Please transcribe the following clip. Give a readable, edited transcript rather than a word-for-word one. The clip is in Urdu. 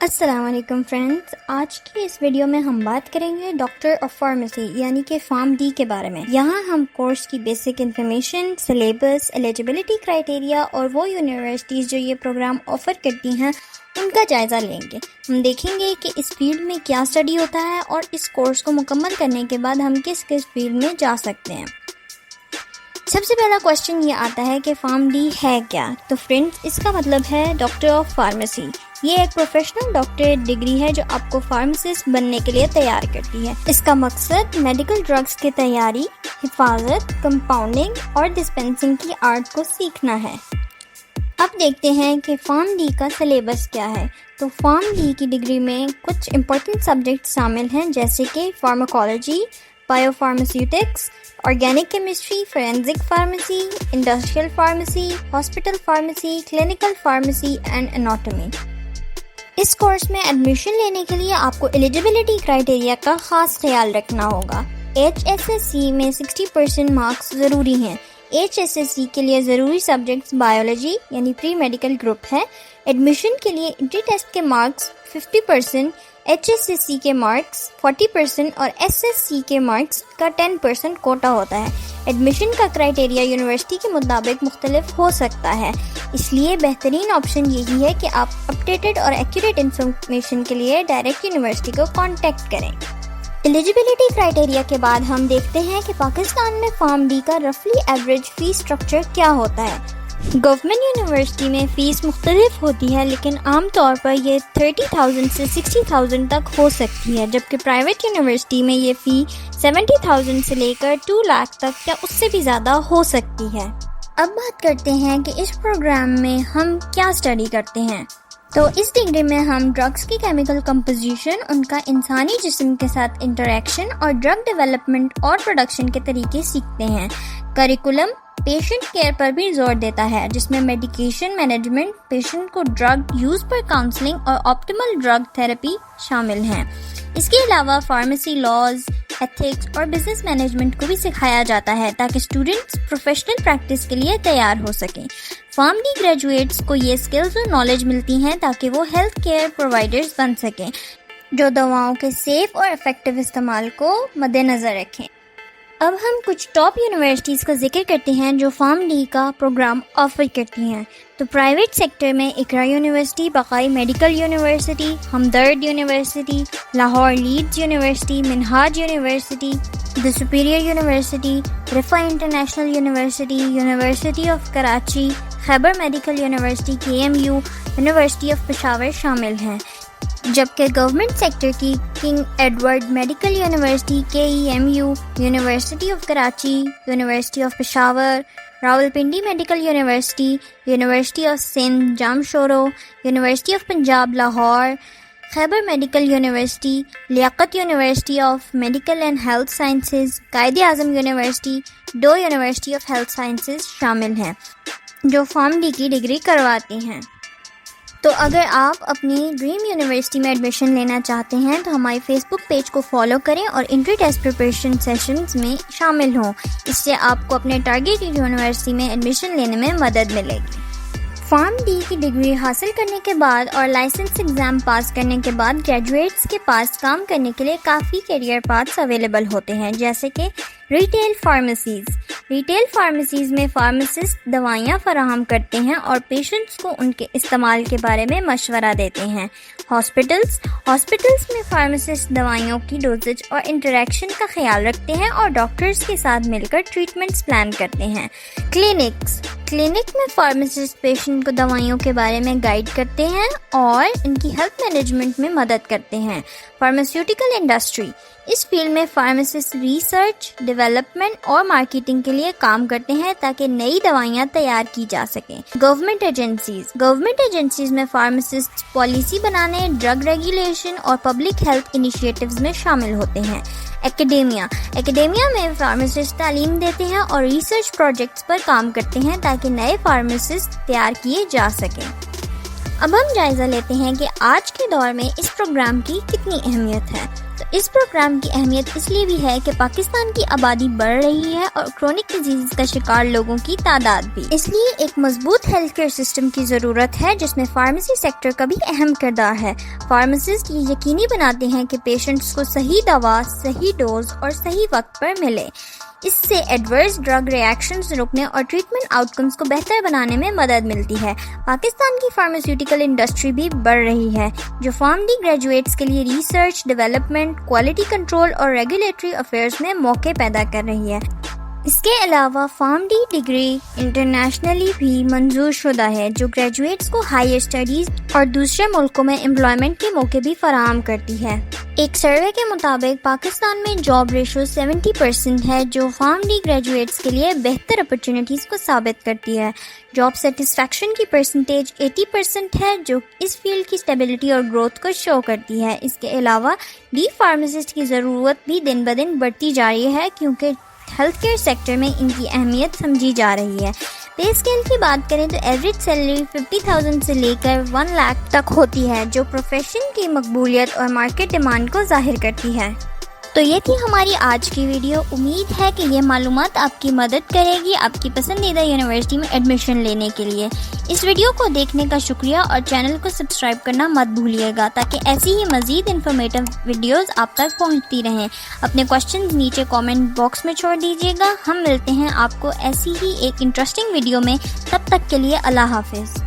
السلام علیکم فرینڈز، آج کی اس ویڈیو میں ہم بات کریں گے ڈاکٹر آف فارمیسی یعنی کہ فارم ڈی کے بارے میں۔ یہاں ہم کورس کی basic information, syllabus, eligibility criteria اور وہ یونیورسٹیز جو یہ پروگرام آفر کرتی ہیں ان کا جائزہ لیں گے۔ ہم دیکھیں گے کہ اس فیلڈ میں کیا اسٹڈی ہوتا ہے اور اس کورس کو مکمل کرنے کے بعد ہم کس فیلڈ میں جا سکتے ہیں۔ سب سے پہلا کوشچن یہ آتا ہے کہ فارم ڈی ہے کیا؟ تو فرینڈز، اس کا مطلب ہے ڈاکٹر آف فارمیسی۔ یہ ایک پروفیشنل ڈاکٹریٹ ڈگری ہے جو آپ کو فارماسسٹ بننے کے لیے تیار کرتی ہے۔ اس کا مقصد میڈیکل ڈرگز کی تیاری، حفاظت، کمپاؤنڈنگ اور ڈسپینسنگ کی آرٹ کو سیکھنا ہے۔ اب دیکھتے ہیں کہ فارم ڈی کا سلیبس کیا ہے۔ تو فارم ڈی کی ڈگری میں کچھ امپورٹنٹ سبجیکٹ شامل ہیں جیسے کہ pharmacology, biopharmaceutics, organic chemistry, forensic pharmacy, industrial pharmacy, hospital pharmacy, clinical pharmacy and anatomy. اس کورس میں ایڈمیشن لینے کے لیے آپ کو ایلیجیبلٹی کرائیٹیریا کا خاص خیال رکھنا ہوگا۔ HSSC میں 60% مارکس ضروری ہیں۔ HSSC کے لیے ضروری سبجیکٹس بایولوجی یعنی پری میڈیکل گروپ ہے۔ ایڈمیشن کے لیے انٹری ٹیسٹ کے مارکس 50%، HSSC کے مارکس 40% اور SSC کے مارکس کا 10% کوٹا ہوتا ہے۔ ایڈمیشن کا کرائیٹیریا یونیورسٹی کے مطابق مختلف ہو سکتا ہے، اس لیے بہترین آپشن یہی ہے کہ آپ اپڈیٹڈ اور ایکوریٹ انفارمیشن کے لیے ڈائریکٹ یونیورسٹی کو کانٹیکٹ کریں۔ ایلیجیبلٹی کرائیٹیریا کے بعد ہم دیکھتے ہیں کہ پاکستان میں فارم ڈی کا رفلی ایوریج فیس اسٹرکچر کیا ہوتا ہے۔ گورنمنٹ یونیورسٹی میں فیس مختلف ہوتی ہے، لیکن عام طور پر یہ 30,000 سے 60,000 تک ہو سکتی ہے، جبکہ پرائیویٹ یونیورسٹی میں یہ فی 70,000 سے لے کر 2 لاکھ تک یا اس سے بھی زیادہ ہو سکتی ہے۔ اب بات کرتے ہیں کہ اس پروگرام میں ہم کیا اسٹڈی کرتے ہیں۔ تو اس ڈگری میں ہم ڈرگس کی کیمیکل کمپوزیشن، ان کا انسانی جسم کے ساتھ انٹریکشن اور ڈرگ ڈیولپمنٹ اور پروڈکشن کے طریقے سیکھتے ہیں۔ کریکولم پیشنٹ کیئر پر بھی زور دیتا ہے، جس میں میڈیکیشن مینجمنٹ، پیشنٹ کو ڈرگ یوز پر کاؤنسلنگ اور آپٹیمل ڈرگ تھراپی شامل ہیں۔ اس کے علاوہ فارمیسی لاز، ایتھکس اور بزنس مینجمنٹ کو بھی سکھایا جاتا ہے تاکہ اسٹوڈنٹس پروفیشنل پریکٹس کے لیے تیار ہو سکیں۔ فارم ڈی گریجویٹس کو یہ اسکلز اور نالج ملتی ہیں تاکہ وہ ہیلتھ کیئر پرووائڈرز بن سکیں جو دواؤں کے سیف اور افیکٹو استعمال کو مد نظر رکھیں۔ اب ہم کچھ ٹاپ یونیورسٹیز کا ذکر کرتے ہیں جو فارم ڈی کا پروگرام آفر کرتی ہیں۔ تو پرائیویٹ سیکٹر میں Iqra university, Baqai medical university, Hamdard university, Lahore Leeds university, Minhaj university, the superior university, Riphah international university, university of Karachi, Khyber medical university, KMU، university of Peshawar شامل ہیں، جبکہ گورنمنٹ سیکٹر کی king Edward medical university, KEMU، university of Karachi, university of Peshawar, Rawalpindi medical university, university of Sindh Jamshoro, university of Punjab Lahore, Khyber medical university, Liaquat university of medical and health sciences, Quaid Azam university, Dow university of health sciences شامل ہیں جو فارم ڈی کی ڈگری کرواتی ہیں۔ تو اگر آپ اپنی ڈریم یونیورسٹی میں ایڈمیشن لینا چاہتے ہیں تو ہماری فیس بک پیج کو فالو کریں اور انٹری ٹیسٹ پریپریشن سیشنز میں شامل ہوں، اس سے آپ کو اپنے ٹارگیٹ یونیورسٹی میں ایڈمیشن لینے میں مدد ملے گی۔ فارم ڈی کی ڈگری حاصل کرنے کے بعد اور لائسنس ایگزام پاس کرنے کے بعد گریجویٹس کے پاس کام کرنے کے لیے کافی کیریئر پاتھس اویلیبل ہوتے ہیں، جیسے کہ ریٹیل فارمیسیز۔ ریٹیل فارمیسیز میں فارماسسٹ دوائیاں فراہم کرتے ہیں اور پیشنٹس کو ان کے استعمال کے بارے میں مشورہ دیتے ہیں۔ ہاسپٹلز میں فارماسسٹ دوائیوں کی ڈوزج اور انٹریکشن کا خیال رکھتے ہیں اور ڈاکٹرز کے ساتھ مل کر ٹریٹمنٹس پلان کرتے ہیں۔ کلینک میں فارماسسٹ پیشنٹ کو دوائیوں کے بارے میں گائیڈ کرتے ہیں اور ان کی ہیلتھ مینجمنٹ میں مدد کرتے ہیں۔ فارماسیوٹیکل انڈسٹری، اس فیلڈ میں فارماسسٹ ریسرچ، ڈیولپمنٹ اور مارکیٹنگ کے لیے کام کرتے ہیں تاکہ نئی دوائیاں تیار کی جا سکیں۔ گورنمنٹ ایجنسیز میں فارماسسٹ پالیسی بنانے، ڈرگ ریگولیشن اور پبلک ہیلتھ انیشیٹیوز میں شامل ہوتے ہیں۔ ایکیڈیمیا میں فارماسسٹ تعلیم دیتے ہیں اور ریسرچ پروجیکٹس پر کام کرتے ہیں تاکہ نئے فارماسسٹ تیار کیے جا سکیں۔ اب ہم جائزہ لیتے ہیں کہ آج کے دور میں اس پروگرام کی کتنی اہمیت ہے۔ تو اس پروگرام کی اہمیت اس لیے بھی ہے کہ پاکستان کی آبادی بڑھ رہی ہے اور کرونک ڈیزیز کا شکار لوگوں کی تعداد بھی، اس لیے ایک مضبوط ہیلتھ کیئر سسٹم کی ضرورت ہے جس میں فارمیسی سیکٹر کا بھی اہم کردار ہے۔ فارماسسٹ یہ یقینی بناتے ہیں کہ پیشنٹس کو صحیح دوا، صحیح ڈوز اور صحیح وقت پر ملے۔ اس سے ایڈورس ڈرگ ری ایکشنز روکنے اور ٹریٹمنٹ آؤٹ کمز کو بہتر بنانے میں مدد ملتی ہے۔ پاکستان کی فارماسیوٹیکل انڈسٹری بھی بڑھ رہی ہے جو فارم ڈی گریجویٹس کے لیے ریسرچ، ڈیولپمنٹ، کوالٹی کنٹرول اور ریگولیٹری افیئرز میں موقع پیدا کر رہی ہے۔ اس کے علاوہ فارم ڈی ڈگری انٹرنیشنلی بھی منظور شدہ ہے جو گریجویٹس کو ہائر اسٹڈیز اور دوسرے ملکوں میں امپلائمنٹ کے موقع بھی فراہم کرتی ہے۔ ایک سروے کے مطابق پاکستان میں جاب ریشو 70% ہے جو فارم ڈی گریجویٹس کے لیے بہتر اپرچونٹیز کو ثابت کرتی ہے۔ جاب سیٹسفیکشن کی پرسنٹیج 80% ہے جو اس فیلڈ کی اسٹیبلٹی اور گروتھ کو شو کرتی ہے۔ اس کے علاوہ ڈی فارماسسٹ کی ضرورت بھی دن بدن بڑھتی جا رہی ہے کیونکہ ہیلتھ کیئر سیکٹر میں ان کی اہمیت سمجھی جا رہی ہے۔ پے اسکیل کی بات کریں تو ایوریج سیلری 50,000 سے لے کر 1 لاکھ تک ہوتی ہے جو پروفیشن کی مقبولیت اور مارکیٹ ڈیمانڈ کو ظاہر کرتی ہے۔ تو یہ تھی ہماری آج کی ویڈیو۔ امید ہے کہ یہ معلومات آپ کی مدد کرے گی آپ کی پسندیدہ یونیورسٹی میں ایڈمیشن لینے کے لیے۔ اس ویڈیو کو دیکھنے کا شکریہ اور چینل کو سبسکرائب کرنا مت بھولیے گا تاکہ ایسی ہی مزید انفارمیٹیو ویڈیوز آپ تک پہنچتی رہیں۔ اپنے کوشچنز نیچے کامنٹ باکس میں چھوڑ دیجیے گا۔ ہم ملتے ہیں آپ کو ایسی ہی ایک انٹرسٹنگ ویڈیو میں، تب تک کے لیے اللہ حافظ۔